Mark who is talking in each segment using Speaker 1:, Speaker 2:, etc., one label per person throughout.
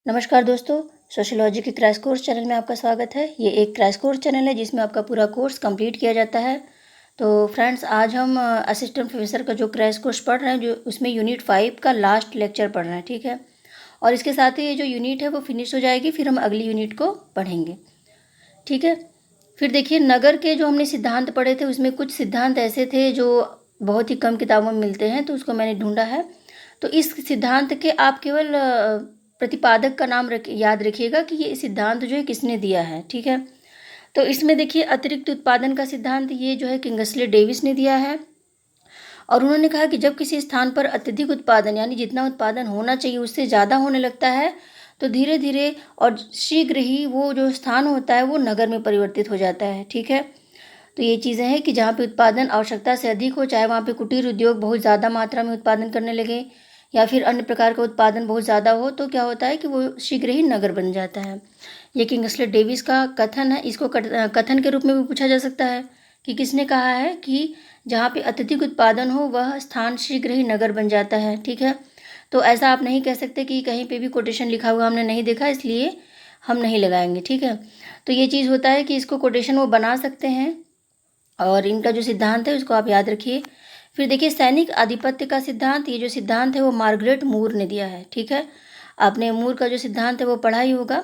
Speaker 1: नमस्कार दोस्तों, सोशियोलॉजी के क्रैश कोर्स चैनल में आपका स्वागत है। ये एक क्रैश कोर्स चैनल है जिसमें आपका पूरा कोर्स कंप्लीट किया जाता है। तो फ्रेंड्स, आज हम असिस्टेंट प्रोफेसर का जो क्रैश कोर्स पढ़ रहे हैं, जो उसमें यूनिट 5 का लास्ट लेक्चर पढ़ रहे हैं, ठीक है। और इसके साथ ही ये जो यूनिट है वो फिनिश हो जाएगी, फिर हम अगली यूनिट को पढ़ेंगे, ठीक है। फिर देखिए, नगर के जो हमने सिद्धांत पढ़े थे उसमें कुछ सिद्धांत ऐसे थे जो बहुत ही कम किताबों में मिलते हैं, तो उसको मैंने ढूंढा है। तो इस सिद्धांत के आप केवल प्रतिपादक का नाम याद रखिएगा कि ये सिद्धांत जो है किसने दिया है, ठीक है। तो इसमें देखिए, अतिरिक्त उत्पादन का सिद्धांत ये जो है किंगस्ले डेविस ने दिया है। और उन्होंने कहा कि जब किसी स्थान पर अत्यधिक उत्पादन, यानी जितना उत्पादन होना चाहिए उससे ज़्यादा होने लगता है, तो धीरे धीरे और शीघ्र ही वो जो स्थान होता है वो नगर में परिवर्तित हो जाता है, ठीक है। तो ये चीज़ें हैं कि जहाँ पे उत्पादन आवश्यकता से अधिक हो, चाहे वहाँ पे कुटीर उद्योग बहुत ज़्यादा मात्रा में उत्पादन करने लगे या फिर अन्य प्रकार का उत्पादन बहुत ज़्यादा हो, तो क्या होता है कि वो शीघ्र ही नगर बन जाता है। ये किंगस्ले डेविस का कथन है। इसको कथन के रूप में भी पूछा जा सकता है कि किसने कहा है कि जहाँ पे अत्यधिक उत्पादन हो वह स्थान शीघ्र ही नगर बन जाता है, ठीक है। तो ऐसा आप नहीं कह सकते कि कहीं पे भी कोटेशन लिखा हुआ हमने नहीं देखा, इसलिए हम नहीं लगाएंगे, ठीक है। तो ये चीज़ होता है कि इसको कोटेशन वो बना सकते हैं, और इनका जो सिद्धांत है उसको आप याद रखिए। फिर देखिए, सैनिक आधिपत्य का सिद्धांत, ये जो सिद्धांत है वो मार्गरेट मूर ने दिया है, ठीक है। आपने मूर का जो सिद्धांत है वो पढ़ा ही होगा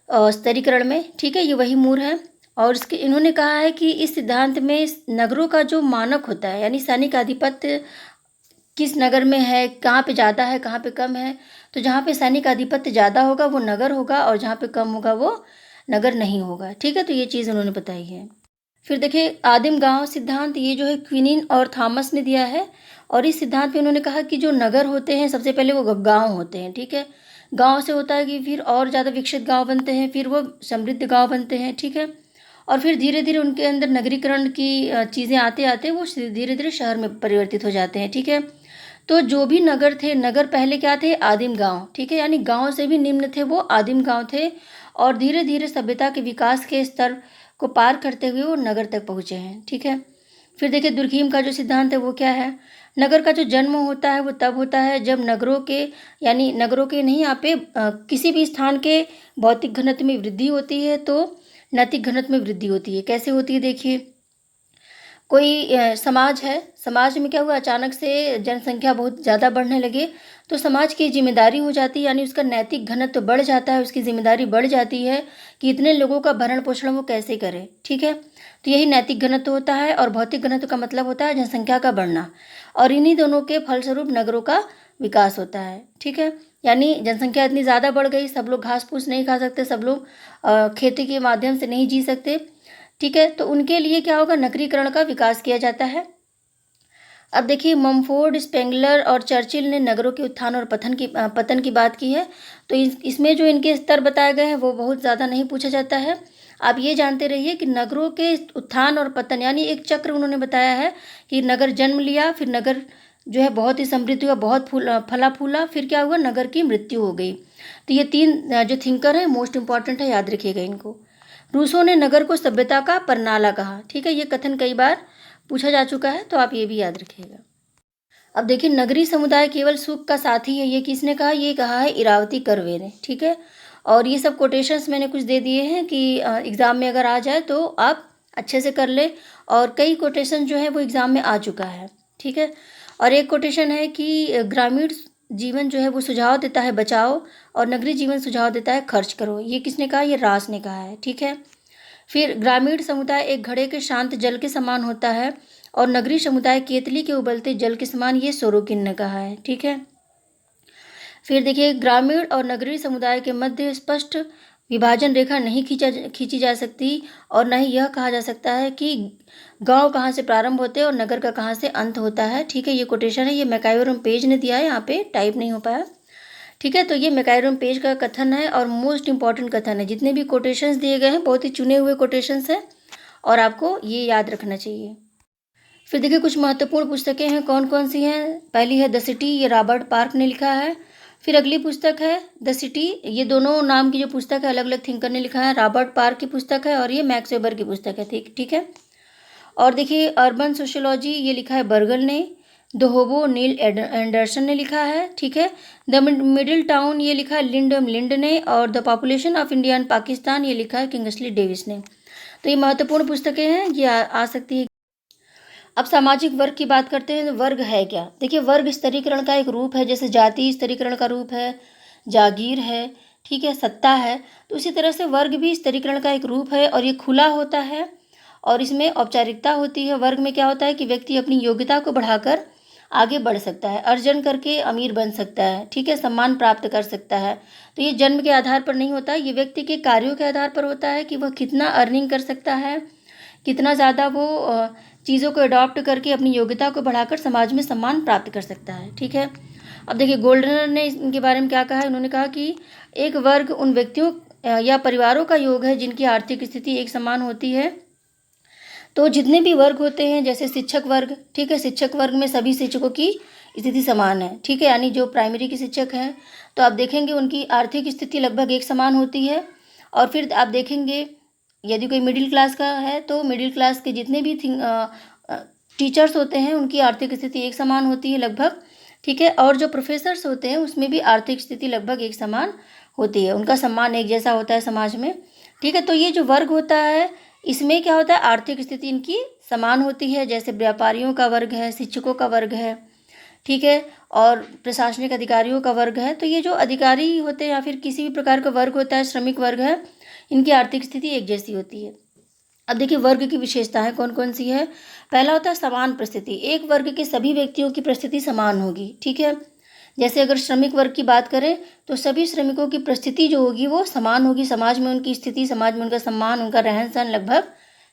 Speaker 1: स्तरीकरण में, ठीक है। ये वही मूर है। और इसके इन्होंने कहा है कि इस सिद्धांत में नगरों का जो मानक होता है, यानी सैनिक आधिपत्य किस नगर में है, कहाँ पे ज़्यादा है, कहाँ पे कम है, तो जहाँ पे सैनिक आधिपत्य ज़्यादा होगा वो नगर होगा, और जहाँ पे कम होगा वो नगर नहीं होगा, ठीक है। तो ये चीज़ उन्होंने बताई है। फिर देखिए, आदिम गांव सिद्धांत, ये जो है क्विनिन और थॉमस ने दिया है। और इस सिद्धांत में उन्होंने कहा कि जो नगर होते हैं सबसे पहले वो गांव होते हैं, ठीक है। गांव से होता है कि फिर और ज़्यादा विकसित गांव बनते हैं, फिर वो समृद्ध गांव बनते हैं, ठीक है। और फिर धीरे धीरे उनके अंदर नगरीकरण की चीज़ें आते आते वो धीरे धीरे शहर में परिवर्तित हो जाते हैं, ठीक है। तो जो भी नगर थे, नगर पहले क्या थे, आदिम गांव, ठीक है, यानी गांव से भी निम्न थे वो आदिम गांव थे। और धीरे धीरे सभ्यता के विकास के स्तर को पार करते हुए वो नगर तक पहुँचे हैं, ठीक है। फिर देखिए, दुर्खीम का जो सिद्धांत है वो क्या है, नगर का जो जन्म होता है वो तब होता है जब नगरों के, यानी नगरों के नहीं, यहाँ पे किसी भी स्थान के भौतिक घनत्व में वृद्धि होती है तो नैतिक घनत्व में वृद्धि होती है। कैसे होती है, देखिए, कोई समाज है, समाज में क्या हुआ, अचानक से जनसंख्या बहुत ज़्यादा बढ़ने लगे, तो समाज की जिम्मेदारी हो जाती है, यानी उसका नैतिक घनत्व बढ़ जाता है, उसकी जिम्मेदारी बढ़ जाती है कि इतने लोगों का भरण पोषण वो कैसे करे, ठीक है। तो यही नैतिक घनत्व होता है, और भौतिक घनत्व का मतलब होता है जनसंख्या का बढ़ना। और इन्हीं दोनों के फलस्वरूप नगरों का विकास होता है, ठीक है। यानी जनसंख्या इतनी ज़्यादा बढ़ गई, सब लोग घास फूस नहीं खा सकते, सब लोग खेती के माध्यम से नहीं जी सकते, ठीक है। तो उनके लिए क्या होगा, नगरीकरण का विकास किया जाता है। अब देखिए, ममफोर्ड, स्पेंगलर और चर्चिल ने नगरों के उत्थान और पतन की बात की है। तो इसमें जो इनके स्तर बताए गए हैं वो बहुत ज़्यादा नहीं पूछा जाता है। आप ये जानते रहिए कि नगरों के उत्थान और पतन, यानी एक चक्र उन्होंने बताया है कि नगर जन्म लिया, फिर नगर जो है बहुत ही समृद्ध हुआ, बहुत फला फूला, फिर क्या हुआ, नगर की मृत्यु हो गई। तो ये तीन जो थिंकर हैं मोस्ट इंपॉर्टेंट है, याद रखिएगा इनको। रूसों ने नगर को सभ्यता का परनाला कहा, ठीक है। ये कथन कई बार पूछा जा चुका है, तो आप ये भी याद रखिएगा। अब देखिए, नगरीय समुदाय केवल सुख का साथी है, ये किसने कहा, ये कहा है इरावती कर्वे ने, ठीक है। और ये सब कोटेशंस मैंने कुछ दे दिए हैं कि एग्ज़ाम में अगर आ जाए तो आप अच्छे से कर ले। और कई कोटेशन जो है वो एग्ज़ाम में आ चुका है, ठीक है। और एक कोटेशन है कि ग्रामीण जीवन जो है वो सुझाव देता है बचाओ, और नगरीय जीवन सुझाव देता है खर्च करो। ये किसने कहा, ये रास ने कहा है, ठीक है। फिर ग्रामीण समुदाय एक घड़े के शांत जल के समान होता है, और नगरीय समुदाय केतली के उबलते जल के समान, ये सोरोकिन ने कहा है, ठीक है। फिर देखिए, ग्रामीण और नगरीय समुदाय के मध्य स्पष्ट विभाजन रेखा नहीं खींची जा सकती, और न ही यह कहा जा सकता है कि गांव कहाँ से प्रारंभ होते हैं और नगर का कहाँ से अंत होता है, ठीक है। ये कोटेशन है, ये मैकाइवर पेज ने दिया है, यहाँ पे टाइप नहीं हो पाया, ठीक है। तो ये मैकाइवर पेज का कथन है और मोस्ट इंपॉर्टेंट कथन है। जितने भी कोटेशंस दिए गए हैं बहुत ही चुने हुए कोटेशंस हैं, और आपको ये याद रखना चाहिए। फिर देखिए, कुछ महत्वपूर्ण पुस्तकें हैं, कौन कौन सी हैं। पहली है द सिटी, ये रॉबर्ट पार्क ने लिखा है। फिर अगली पुस्तक है द सिटी, ये दोनों नाम की जो पुस्तक है अलग अलग थिंकर ने लिखा है, रॉबर्ट पार्क की पुस्तक है और ये मैक्स वेबर की पुस्तक है, ठीक ठीक है। और देखिए, अर्बन सोशियोलॉजी, ये लिखा है बर्गल ने। दोहोबो नील एंडरसन ने लिखा है, ठीक है। द मिडिल टाउन ये लिखा है लिंडम लिंड ने, और the population of India and Pakistan ये लिखा है किंग्सली डेविस ने। तो ये महत्वपूर्ण पुस्तकें हैं, ये आ सकती है। अब सामाजिक वर्ग की बात करते हैं, तो वर्ग है क्या। देखिए, वर्ग स्तरीकरण का एक रूप है, जैसे जाति स्तरीकरण का रूप है, जागीर है, ठीक है, सत्ता है। तो इसी तरह से वर्ग भी स्तरीकरण का एक रूप है, और ये खुला होता है और इसमें औपचारिकता होती है। वर्ग में क्या होता है कि व्यक्ति अपनी योग्यता को बढ़ाकर आगे बढ़ सकता है, अर्जन करके अमीर बन सकता है, ठीक है, सम्मान प्राप्त कर सकता है। तो ये जन्म के आधार पर नहीं होता, ये व्यक्ति के कार्यों के आधार पर होता है कि वह कितना अर्निंग कर सकता है, कितना ज़्यादा वो चीज़ों को अडॉप्ट करके अपनी योग्यता को बढ़ाकर समाज में सम्मान प्राप्त कर सकता है, ठीक है। अब देखिए, गोल्डनर ने इनके बारे में क्या कहा है। उन्होंने कहा कि एक वर्ग उन व्यक्तियों या परिवारों का योग है जिनकी आर्थिक स्थिति एक समान होती है। तो जितने भी वर्ग होते हैं, जैसे शिक्षक वर्ग, ठीक है, शिक्षक वर्ग में सभी शिक्षकों की स्थिति समान है, ठीक है, यानी जो प्राइमरी के शिक्षक हैं तो आप देखेंगे उनकी आर्थिक स्थिति लगभग एक समान होती है। और फिर आप देखेंगे यदि कोई मिडिल क्लास का है तो मिडिल क्लास के जितने भी टीचर्स होते हैं उनकी आर्थिक स्थिति एक समान होती है लगभग, ठीक है। और जो प्रोफेसर्स होते हैं उसमें भी आर्थिक स्थिति लगभग एक समान होती है, उनका सम्मान एक जैसा होता है समाज में, ठीक है। तो ये जो वर्ग होता है इसमें क्या होता है, आर्थिक स्थिति इनकी समान होती है, जैसे व्यापारियों का वर्ग है, शिक्षकों का वर्ग है, ठीक है, और प्रशासनिक अधिकारियों का वर्ग है। तो ये जो अधिकारी होते हैं या फिर किसी भी प्रकार का वर्ग होता है, श्रमिक वर्ग है, इनकी आर्थिक स्थिति एक जैसी होती है। अब देखिए, वर्ग की विशेषताएं कौन कौन सी है। पहला होता है समान परिस्थिति, एक वर्ग के सभी व्यक्तियों की परिस्थिति समान होगी, ठीक है। जैसे अगर श्रमिक वर्ग की बात करें तो सभी श्रमिकों की परिस्थिति जो होगी वो समान होगी, समाज में उनकी स्थिति, समाज में उनका सम्मान, उनका रहन सहन लगभग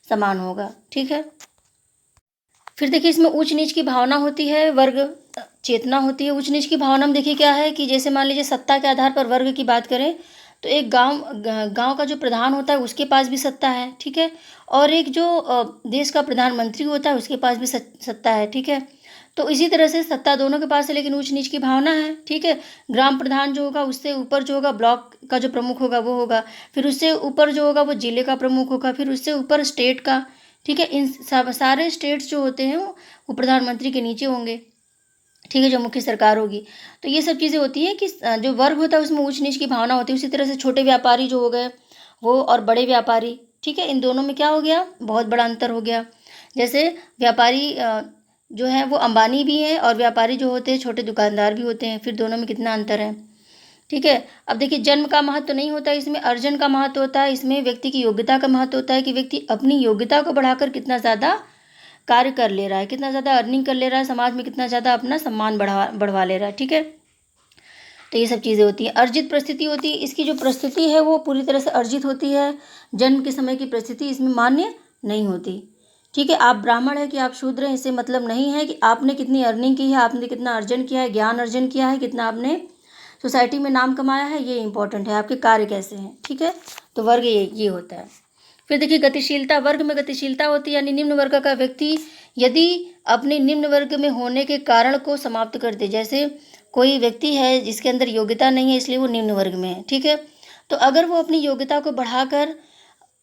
Speaker 1: समान होगा, ठीक है। फिर देखिए, इसमें ऊंच नीच की भावना होती है, वर्ग चेतना होती है। ऊंच नीच की भावना में देखिए क्या है कि जैसे मान लीजिए सत्ता के आधार पर वर्ग की बात करें तो एक गांव का जो प्रधान होता है उसके पास भी सत्ता है, ठीक है, और एक जो देश का प्रधानमंत्री होता है उसके पास भी सत्ता है, ठीक है। तो इसी तरह से सत्ता दोनों के पास है, लेकिन ऊंच नीच की भावना है, ठीक है। ग्राम प्रधान जो होगा उससे ऊपर जो होगा ब्लॉक का जो प्रमुख होगा वो होगा, फिर उससे ऊपर जो होगा वो जिले का प्रमुख होगा, फिर उससे ऊपर स्टेट का, ठीक है। इन सब सारे स्टेट्स जो होते हैं वो प्रधानमंत्री के नीचे होंगे, ठीक है, जो मुख्य सरकार होगी। तो ये सब चीज़ें होती हैं कि जो वर्ग होता है उसमें ऊंच नीच की भावना होती है। उसी तरह से छोटे व्यापारी जो हो गए वो और बड़े व्यापारी, ठीक है, इन दोनों में क्या हो गया, बहुत बड़ा अंतर हो गया। जैसे व्यापारी जो है वो अंबानी भी हैं और व्यापारी जो होते हैं छोटे दुकानदार भी होते हैं, फिर दोनों में कितना अंतर है, ठीक है। अब देखिए, जन्म का महत्व तो नहीं होता, इसमें अर्जन का महत्व होता है, इसमें व्यक्ति की योग्यता का महत्व होता है कि व्यक्ति अपनी योग्यता को बढ़ाकर कितना ज़्यादा कार्य कर ले रहा है, कितना ज़्यादा अर्निंग कर ले रहा है, समाज में कितना ज़्यादा अपना सम्मान बढ़वा ले रहा है, ठीक है। तो ये सब चीज़ें होती हैं। अर्जित परिस्थिति होती है, इसकी जो परिस्थिति है वो पूरी तरह से अर्जित होती है, जन्म के समय की परिस्थिति इसमें मान्य नहीं होती, ठीक है। आप ब्राह्मण है कि आप शूद्र हैं इससे मतलब नहीं है कि आपने कितनी अर्निंग की है, आपने कितना अर्जन किया है, ज्ञान अर्जन किया है, कितना आपने सोसाइटी में नाम कमाया है, ये इंपॉर्टेंट है, आपके कार्य कैसे हैं, ठीक है। तो वर्ग ये होता है। फिर देखिए, गतिशीलता, वर्ग में गतिशीलता होती है, यानी निम्न वर्ग का व्यक्ति यदि अपने निम्न वर्ग में होने के कारण को समाप्त कर दे, जैसे कोई व्यक्ति है जिसके अंदर योग्यता नहीं है इसलिए वो निम्न वर्ग में है, ठीक है, तो अगर वो अपनी योग्यता को बढ़ाकर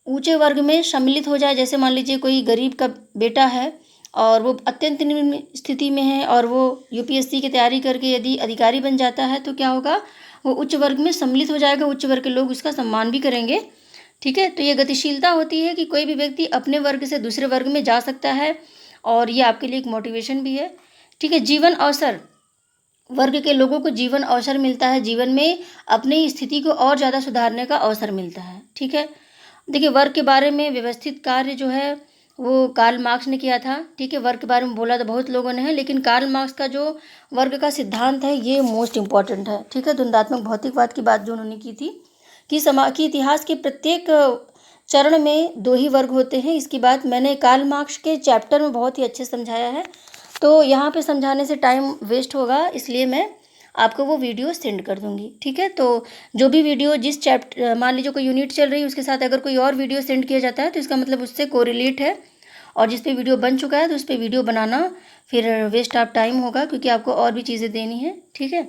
Speaker 1: ऊंचे वर्ग में सम्मिलित हो जाए, जैसे मान लीजिए कोई गरीब का बेटा है और वो अत्यंत निम्न स्थिति में है और वो यूपीएससी की तैयारी करके यदि अधिकारी बन जाता है तो क्या होगा, वो उच्च वर्ग में सम्मिलित हो जाएगा, उच्च वर्ग के लोग उसका सम्मान भी करेंगे, ठीक है। तो ये गतिशीलता होती है कि कोई भी व्यक्ति अपने वर्ग से दूसरे वर्ग में जा सकता है और ये आपके लिए एक मोटिवेशन भी है, ठीक है। जीवन अवसर, वर्ग के लोगों को जीवन अवसर मिलता है, जीवन में अपनी स्थिति को और ज़्यादा सुधारने का अवसर मिलता है, ठीक है। देखिए, वर्ग के बारे में व्यवस्थित कार्य जो है वो कार्ल मार्क्स ने किया था, ठीक है। वर्ग के बारे में बोला तो बहुत लोगों ने है, लेकिन कार्ल मार्क्स का जो वर्ग का सिद्धांत है ये मोस्ट इम्पॉर्टेंट है, ठीक है। द्वंदात्मक भौतिकवाद की बात जो उन्होंने की थी कि इतिहास के प्रत्येक चरण में दो ही वर्ग होते हैं। इसकी बात मैंने कार्ल मार्क्स के चैप्टर में बहुत ही अच्छे समझाया है, तो यहाँ पे समझाने से टाइम वेस्ट होगा, इसलिए मैं आपको वो वीडियो सेंड कर दूंगी, ठीक है। तो जो भी वीडियो जिस चैप्टर, मान लीजिए कोई यूनिट चल रही है उसके साथ अगर कोई और वीडियो सेंड किया जाता है तो इसका मतलब उससे कोरिलेट है, और जिस पे वीडियो बन चुका है तो उस पर वीडियो बनाना फिर वेस्ट ऑफ टाइम होगा क्योंकि आपको और भी चीज़ें देनी है, ठीक है।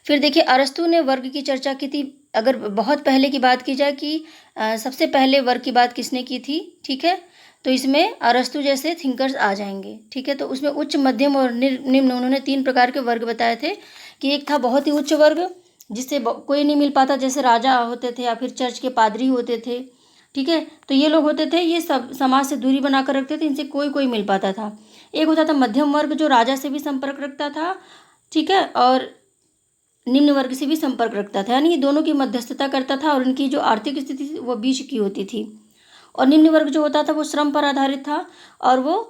Speaker 1: फिर देखिए, अरस्तु ने वर्ग की चर्चा की थी। अगर बहुत पहले की बात की जाए कि सबसे पहले वर्ग की बात किसने की थी, ठीक है, तो इसमें अरस्तु जैसे थिंकर्स आ जाएंगे। ठीक है, तो उसमें उच्च, मध्यम और निम्न उन्होंने 3 प्रकार के वर्ग बताए थे कि एक था बहुत ही उच्च वर्ग, जिससे कोई नहीं मिल पाता, जैसे राजा होते थे या फिर चर्च के पादरी होते थे। ठीक है, तो ये लोग होते थे, ये सब समाज से दूरी बनाकर रखते थे, इनसे कोई कोई मिल पाता था। एक होता था मध्यम वर्ग, जो राजा से भी संपर्क रखता था। ठीक है, और निम्न वर्ग से भी संपर्क रखता था, यानी ये दोनों की मध्यस्थता करता था, और इनकी जो आर्थिक स्थिति थी वो बीच की होती थी। और निम्न वर्ग जो होता था वो श्रम पर आधारित था, और वो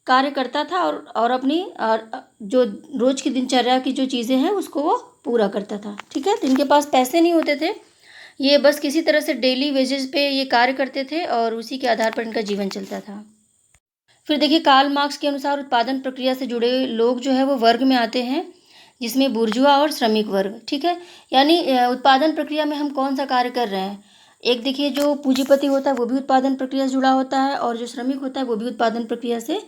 Speaker 1: कार्य करता था और अपनी जो रोज की दिनचर्या की जो चीज़ें हैं उसको वो पूरा करता था। ठीक है, तो इनके पास पैसे नहीं होते थे, ये बस किसी तरह से डेली वेजेस पे ये कार्य करते थे और उसी के आधार पर इनका जीवन चलता था। फिर देखिए, कार्ल मार्क्स के अनुसार उत्पादन प्रक्रिया से जुड़े लोग जो है वो वर्ग में आते हैं, जिसमें बुर्जुआ और श्रमिक वर्ग। ठीक है, यानी उत्पादन प्रक्रिया में हम कौन सा कार्य कर रहे हैं। एक देखिए, जो पूंजीपति होता है वो भी उत्पादन प्रक्रिया से जुड़ा होता है, और जो श्रमिक होता है वो भी उत्पादन प्रक्रिया से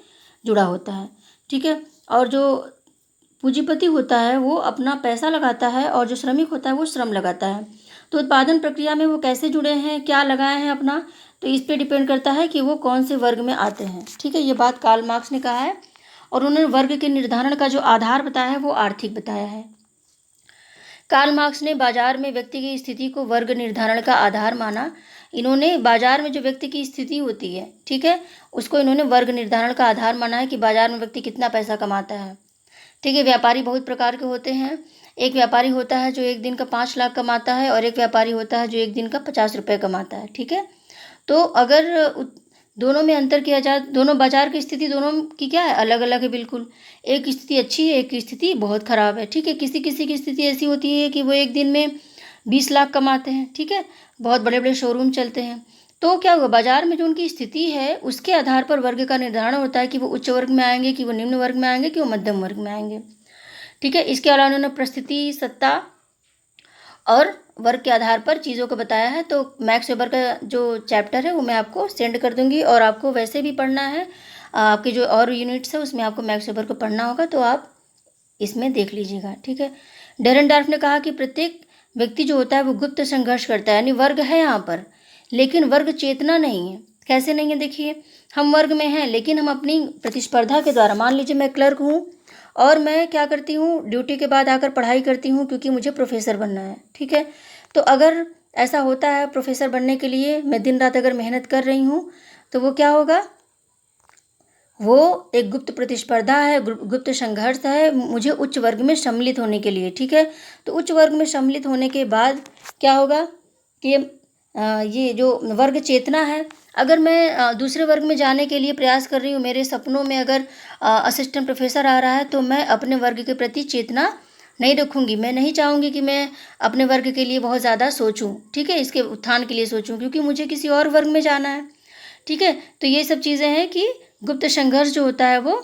Speaker 1: जुड़ा होता है। ठीक है, और जो पूंजीपति होता है वो अपना पैसा लगाता है, और जो श्रमिक होता है वो श्रम लगाता है। तो उत्पादन प्रक्रिया में वो कैसे जुड़े हैं, क्या लगाए हैं अपना, तो इस पे डिपेंड करता है कि वो कौन से वर्ग में आते हैं। ठीक है, ये बात कार्ल मार्क्स ने कहा है, और उन्होंने वर्ग के निर्धारण का जो आधार बताया है वो आर्थिक बताया है। कार्ल मार्क्स ने बाजार में व्यक्ति की स्थिति को वर्ग निर्धारण का आधार माना। इन्होंने बाजार में जो व्यक्ति की स्थिति होती है, ठीक है, उसको इन्होंने वर्ग निर्धारण का आधार माना है कि बाजार में व्यक्ति कितना पैसा कमाता है। ठीक है, व्यापारी बहुत प्रकार के होते हैं। एक व्यापारी होता है जो एक दिन का 5 लाख कमाता है, और एक व्यापारी होता है जो एक दिन का 50 रुपये कमाता है। ठीक है, तो अगर दोनों में अंतर किया जाए, दोनों बाजार की स्थिति दोनों की क्या है, अलग अलग है बिल्कुल। एक स्थिति अच्छी है, एक की स्थिति बहुत ख़राब है। ठीक है, किसी किसी की स्थिति ऐसी होती है कि वो एक दिन में 20 लाख कमाते हैं। ठीक है, बहुत बड़े बड़े शोरूम चलते हैं। तो क्या हुआ, बाजार में जो उनकी स्थिति है उसके आधार पर वर्ग का निर्धारण होता है कि वो उच्च वर्ग में आएंगे, कि वो निम्न वर्ग में आएंगे, कि वो मध्यम वर्ग में आएंगे। ठीक है, इसके अलावा उन्होंने परिस्थिति, सत्ता और वर्ग के आधार पर चीज़ों को बताया है। तो मैक्स वेबर का जो चैप्टर है वो मैं आपको सेंड कर दूंगी, और आपको वैसे भी पढ़ना है, आपके जो और यूनिट्स है उसमें आपको मैक्स वेबर को पढ़ना होगा, तो आप इसमें देख लीजिएगा। ठीक है, डेरेनडार्फ ने कहा कि प्रत्येक व्यक्ति जो होता है वो गुप्त संघर्ष करता है, यानी वर्ग है यहाँ पर, लेकिन वर्ग चेतना नहीं है। कैसे नहीं है, देखिए, हम वर्ग में हैं लेकिन हम अपनी प्रतिस्पर्धा के द्वारा, मान लीजिए मैं क्लर्क हूँ और मैं क्या करती हूँ, ड्यूटी के बाद आकर पढ़ाई करती हूँ क्योंकि मुझे प्रोफेसर बनना है। ठीक है, तो अगर ऐसा होता है, प्रोफेसर बनने के लिए मैं दिन रात अगर मेहनत कर रही हूँ, तो वो क्या होगा, वो एक गुप्त प्रतिस्पर्धा है, गुप्त संघर्ष है मुझे उच्च वर्ग में सम्मिलित होने के लिए। ठीक है, तो उच्च वर्ग में सम्मिलित होने के बाद क्या होगा कि ये जो वर्ग चेतना है, अगर मैं दूसरे वर्ग में जाने के लिए प्रयास कर रही हूँ, मेरे सपनों में अगर असिस्टेंट प्रोफेसर आ रहा है, तो मैं अपने वर्ग के प्रति चेतना नहीं रखूँगी। मैं नहीं चाहूँगी कि मैं अपने वर्ग के लिए बहुत ज़्यादा सोचूँ। ठीक है, इसके उत्थान के लिए सोचूँ, क्योंकि मुझे किसी और वर्ग में जाना है। ठीक है, तो ये सब चीज़ें हैं कि गुप्त संघर्ष जो होता है वो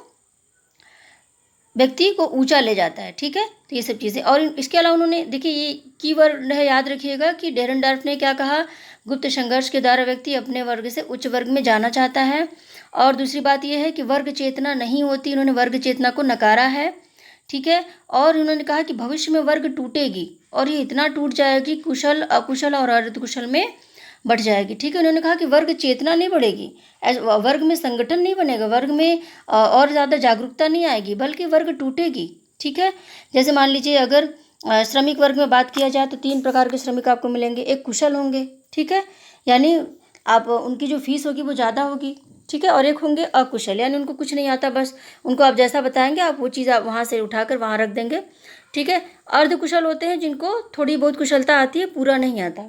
Speaker 1: व्यक्ति को ऊंचा ले जाता है। ठीक है, तो ये सब चीज़ें, और इसके अलावा उन्होंने, देखिए ये कीवर्ड है, याद रखिएगा कि डेरेनडार्फ ने क्या कहा, गुप्त संघर्ष के द्वारा व्यक्ति अपने वर्ग से उच्च वर्ग में जाना चाहता है। और दूसरी बात यह है कि वर्ग चेतना नहीं होती, उन्होंने वर्ग चेतना को नकारा है। ठीक है, और उन्होंने कहा कि भविष्य में वर्ग टूटेगी, और ये इतना टूट जाएगी, कुशल, अकुशल और अर्धकुशल में बढ़ जाएगी। ठीक है, उन्होंने कहा कि वर्ग चेतना नहीं बढ़ेगी, वर्ग में संगठन नहीं बनेगा, वर्ग में और ज़्यादा जागरूकता नहीं आएगी, बल्कि वर्ग टूटेगी। ठीक है, जैसे मान लीजिए अगर श्रमिक वर्ग में बात किया जाए तो 3 प्रकार के श्रमिक आपको मिलेंगे। एक कुशल होंगे, ठीक है, यानी आप उनकी जो फीस होगी वो ज़्यादा होगी। ठीक है, और एक होंगे अकुशल, यानी उनको कुछ नहीं आता, बस उनको आप जैसा बताएंगे आप वो चीज़ आप वहाँ से उठाकर वहाँ रख देंगे। ठीक है, अर्धकुशल होते हैं जिनको थोड़ी बहुत कुशलता आती है, पूरा नहीं आता।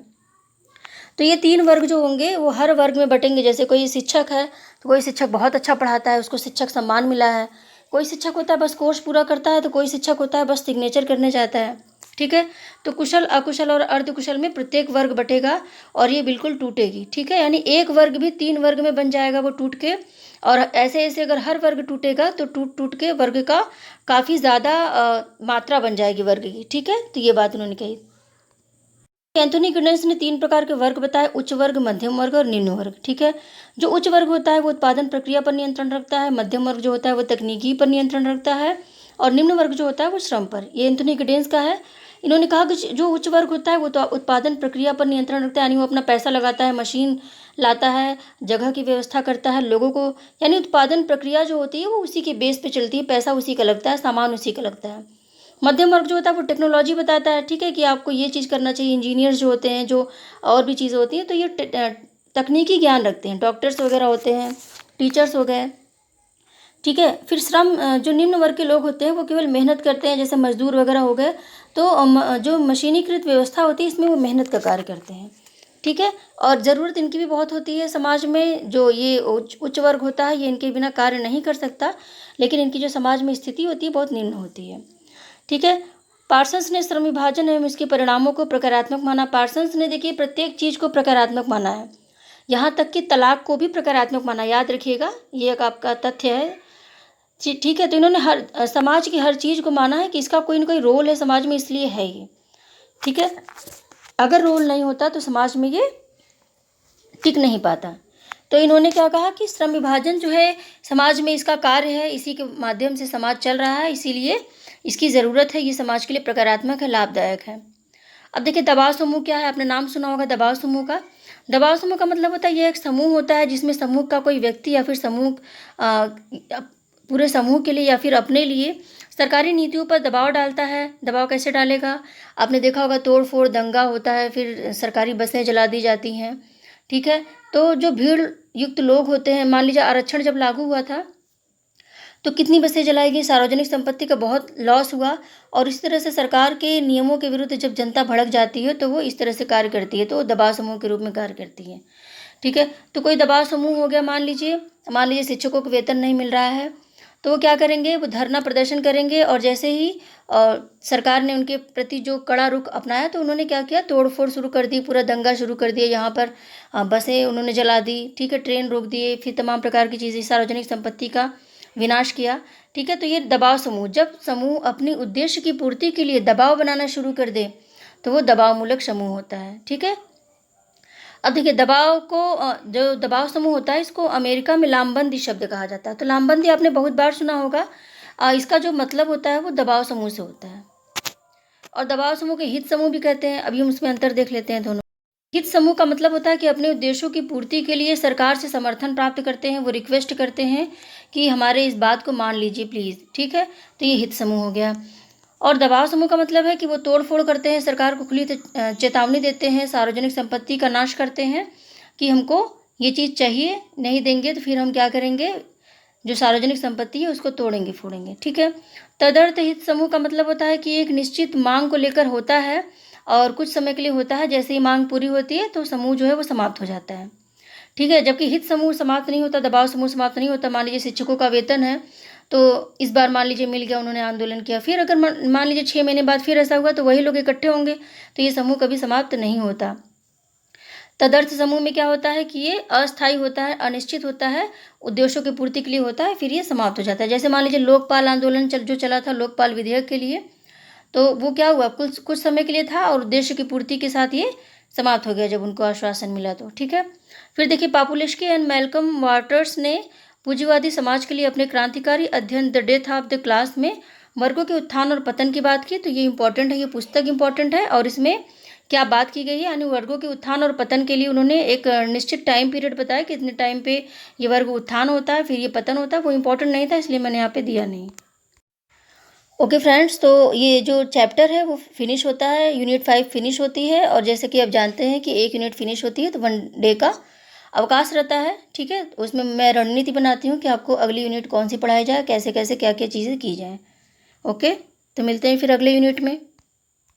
Speaker 1: तो ये 3 वर्ग जो होंगे वो हर वर्ग में बटेंगे। जैसे कोई शिक्षक है तो कोई शिक्षक बहुत अच्छा पढ़ाता है, उसको शिक्षक सम्मान मिला है। कोई शिक्षक होता है बस कोर्स पूरा करता है, तो कोई शिक्षक होता है बस सिग्नेचर करने जाता है। ठीक है, तो कुशल, अकुशल और अर्धकुशल में प्रत्येक वर्ग बटेगा, और ये बिल्कुल टूटेगी। ठीक है, यानी एक वर्ग भी 3 वर्ग में बन जाएगा वो टूट के, और ऐसे ऐसे अगर हर वर्ग टूटेगा तो टूट टूट के वर्ग का काफ़ी ज़्यादा मात्रा बन जाएगी वर्ग की। ठीक है, तो ये बात उन्होंने कही। एंथोनी गिडन्स ने 3 प्रकार के वर्ग बताए, उच्च वर्ग, मध्यम वर्ग और निम्न वर्ग। ठीक है, जो उच्च वर्ग होता है वो उत्पादन प्रक्रिया पर नियंत्रण रखता है, मध्यम वर्ग जो होता है वो तकनीकी पर नियंत्रण रखता है, और निम्न वर्ग जो होता है वो श्रम पर। ये एंथोनी गिडन्स का है। इन्होंने कहा कि जो उच्च वर्ग होता है वो तो उत्पादन प्रक्रिया पर नियंत्रण रखता है, यानी वो अपना पैसा लगाता है, मशीन लाता है, जगह की व्यवस्था करता है, लोगों को, यानी उत्पादन प्रक्रिया जो होती है वो उसी के बेस पे चलती है, पैसा उसी का लगता है, सामान उसी का लगता है। मध्यम वर्ग जो होता है वो टेक्नोलॉजी बताता है, ठीक है, कि आपको ये चीज़ करना चाहिए। इंजीनियर्स जो होते हैं, जो और भी चीज़ें होती हैं, तो ये तकनीकी ज्ञान रखते हैं। डॉक्टर्स वगैरह होते हैं, टीचर्स हो गए, ठीक है। फिर श्रम, जो निम्न वर्ग के लोग होते हैं वो केवल मेहनत करते हैं, जैसे मजदूर वगैरह हो गए। तो जो मशीनीकृत व्यवस्था होती है इसमें वो मेहनत का कार्य करते हैं, ठीक है। और ज़रूरत इनकी भी बहुत होती है समाज में। जो ये उच्च वर्ग होता है ये इनके बिना कार्य नहीं कर सकता, लेकिन इनकी जो समाज में स्थिति होती है बहुत निम्न होती है, ठीक है। पार्सन्स ने श्रम विभाजन एवं इसके परिणामों को प्रकारात्मक माना। पार्सन्स ने देखिए प्रत्येक चीज़ को प्रकारात्मक माना है, यहाँ तक कि तलाक को भी प्रकारात्मक माना, याद रखिएगा, ये एक आपका तथ्य है, ठीक है। तो इन्होंने हर समाज की हर चीज़ को माना है कि इसका कोई ना कोई रोल है समाज में, इसलिए है ये, ठीक है। अगर रोल नहीं होता तो समाज में ये टिक नहीं पाता। तो इन्होंने क्या कहा कि श्रम विभाजन जो है समाज में इसका कार्य है, इसी के माध्यम से समाज चल रहा है, इसीलिए इसकी ज़रूरत है, ये समाज के लिए प्रकारात्मक है, लाभदायक है। अब देखिए दबाव समूह क्या है, आपने नाम सुना होगा दबाव समूह का। दबाव समूह का मतलब होता है ये एक समूह होता है जिसमें समूह का कोई व्यक्ति या फिर समूह पूरे समूह के लिए या फिर अपने लिए सरकारी नीतियों पर दबाव डालता है। दबाव कैसे डालेगा, आपने देखा होगा तोड़ फोड़ दंगा होता है, फिर सरकारी बसें जला दी जाती हैं, ठीक है। तो जो भीड़ युक्त लोग होते हैं, मान लीजिए आरक्षण जब लागू हुआ था तो कितनी बसें जलाई गई, सार्वजनिक संपत्ति का बहुत लॉस हुआ। और इस तरह से सरकार के नियमों के विरुद्ध जब जनता भड़क जाती है तो वो इस तरह से कार्य करती है, तो वो दबाव समूह के रूप में कार्य करती है, ठीक है। तो कोई दबाव समूह हो गया, मान लीजिए शिक्षकों को वेतन नहीं मिल रहा है, तो वो क्या करेंगे, वो धरना प्रदर्शन करेंगे। और जैसे ही सरकार ने उनके प्रति जो कड़ा रुख अपनाया तो उन्होंने क्या किया, तोड़ फोड़ शुरू कर दी, पूरा दंगा शुरू कर दिया, यहाँ पर बसें उन्होंने जला दी, ठीक है, ट्रेन रोक दिए, फिर तमाम प्रकार की चीज़ें, सार्वजनिक संपत्ति का विनाश किया, ठीक है। तो ये दबाव समूह, जब समूह अपनी उद्देश्य की पूर्ति के लिए दबाव बनाना शुरू कर दे तो वो दबाव मूलक समूह होता है, ठीक है। अब देखिए दबाव को, जो दबाव समूह होता है इसको अमेरिका में लामबंदी शब्द कहा जाता है। तो लामबंदी आपने बहुत बार सुना होगा, इसका जो मतलब होता है वो दबाव समूह से होता है। और दबाव समूह के हित समूह भी कहते हैं, अभी हम उसमें अंतर देख लेते हैं दोनों। हित समूह का मतलब होता है कि अपने उद्देश्यों की पूर्ति के लिए सरकार से समर्थन प्राप्त करते हैं, वो रिक्वेस्ट करते हैं कि हमारे इस बात को मान लीजिए प्लीज़, ठीक है। तो ये हित समूह हो गया। और दबाव समूह का मतलब है कि वो तोड़ फोड़ करते हैं, सरकार को खुली चेतावनी देते हैं, सार्वजनिक संपत्ति का नाश करते हैं कि हमको ये चीज़ चाहिए, नहीं देंगे तो फिर हम क्या करेंगे, जो सार्वजनिक संपत्ति है उसको तोड़ेंगे फोड़ेंगे, ठीक है। तदर्थ हित समूह का मतलब होता है कि एक निश्चित मांग को लेकर होता है और कुछ समय के लिए होता है, जैसे ही मांग पूरी होती है तो समूह जो है वो समाप्त हो जाता है, ठीक है। जबकि हित समूह समाप्त नहीं होता, दबाव समूह समाप्त नहीं होता। मान लीजिए शिक्षकों का वेतन है तो इस बार मान लीजिए मिल गया, उन्होंने आंदोलन किया, फिर अगर मान लीजिए 6 महीने बाद फिर ऐसा हुआ तो वही लोग इकट्ठे होंगे, तो ये समूह कभी समाप्त नहीं होता। तदर्थ समूह में क्या होता है कि ये अस्थायी होता है, अनिश्चित होता है, उद्देश्यों की पूर्ति के लिए होता है, फिर ये समाप्त हो जाता है। जैसे मान लीजिए लोकपाल आंदोलन जो चला था लोकपाल विधेयक के लिए, तो वो क्या हुआ, कुछ समय के लिए था और उद्देश्य की पूर्ति के साथ ये समाप्त हो गया जब उनको आश्वासन मिला तो, ठीक है। फिर देखिए पापुलेस्की एंड मैल्कम वाटर्स ने पूंजीवादी समाज के लिए अपने क्रांतिकारी अध्ययन the death of the class में वर्गों के उत्थान और पतन की बात की। तो ये इंपॉर्टेंट है, ये पुस्तक इंपॉर्टेंट है और इसमें क्या बात की गई है, यानी वर्गों के उत्थान और पतन के लिए उन्होंने एक निश्चित टाइम पीरियड बताया कि इतने टाइम पे ये वर्ग उत्थान होता है फिर ये पतन होता है। वो इंपॉर्टेंट नहीं था इसलिए मैंने यहाँ पे दिया नहीं। ओके फ्रेंड्स, तो ये जो चैप्टर है वो फिनिश होता है, यूनिट 5 फिनिश होती है। और जैसे कि आप जानते हैं कि एक यूनिट फिनिश होती है तो 1 डे का अवकाश रहता है, ठीक है। उसमें मैं रणनीति बनाती हूँ कि आपको अगली यूनिट कौन सी पढ़ाई जाए, कैसे कैसे क्या क्या चीज़ें की जाएँ। ओके, तो मिलते हैं फिर अगले यूनिट में।